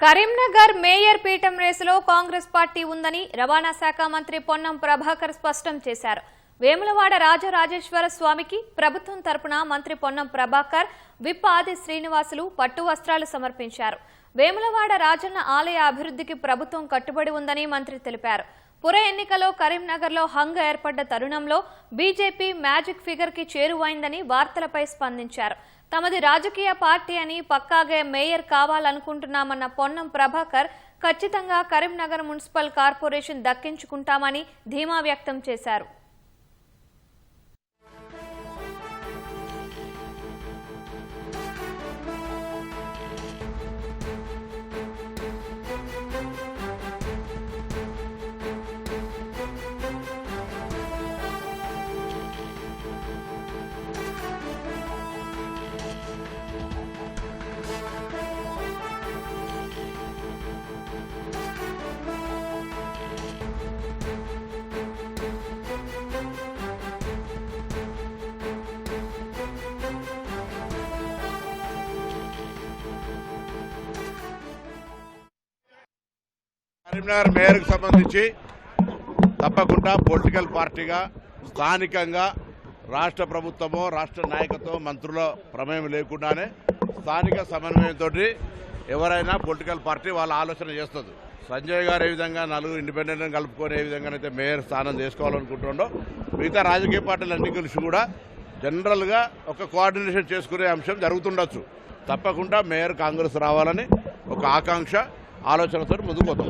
Karimnagar mayor పీఠం రేసులో Congress party ఉందని రవాణా శాఖ మంత్రి పొన్నం ప్రభాకర్ స్పష్టం చేశారు. వేములవాడ రాజరాజేశ్వర స్వామికి ప్రభుత్వం తరపున మంత్రి పొన్నం ప్రభాకర్, విప్ ఆది శ్రీనివాసులు పట్టు వస్త్రాలు సమర్పించారు. వేములవాడ రాజన్న ఆలయ అభివృద్ధికి ప్రభుత్వం కట్టుబడి ఉందని మంత్రి తెలిపారు. పుర ఎన్నికలో కరీంనగర్లో హంగ ఏర్పడ్డ తరుణంలో బీజేపీ మ్యాజిక్ ఫిగర్ కి చేరువైందని వార్తలపై స్పందించారు. తమది రాజకీయ పార్టీ అని పక్కాగా మేయర్ కావాలనుకుంటున్నామన్న పొన్నం ప్రభాకర్ ఖచ్చితంగా కరీంనగర్ మున్సిపల్ కార్పొరేషన్ దక్కించుకుంటామని ధీమా వ్యక్తం చేశారు. కరీంనగర్ మేయర్కు సంబంధించి తప్పకుండా పొలిటికల్ పార్టీగా స్థానికంగా రాష్ట్ర ప్రభుత్వమో రాష్ట్ర నాయకత్వం మంత్రుల ప్రమేయం లేకుండానే స్థానిక సమన్వయంతో ఎవరైనా పొలిటికల్ పార్టీ వాళ్ళ ఆలోచన చేస్తుంది. సంజయ్ గారు ఏ విధంగా నలుగురు ఇండిపెండెంట్ని కలుపుకొని ఏ విధంగానైతే మేయర్ స్థానం చేసుకోవాలనుకుంటుండో మిగతా రాజకీయ పార్టీలు అన్ని కలిసి కూడా జనరల్గా ఒక కోఆర్డినేషన్ చేసుకునే అంశం జరుగుతుండొచ్చు. తప్పకుండా మేయర్ కాంగ్రెస్ రావాలని ఒక ఆకాంక్ష ఆలోచనతో ముందుకు పోతాం.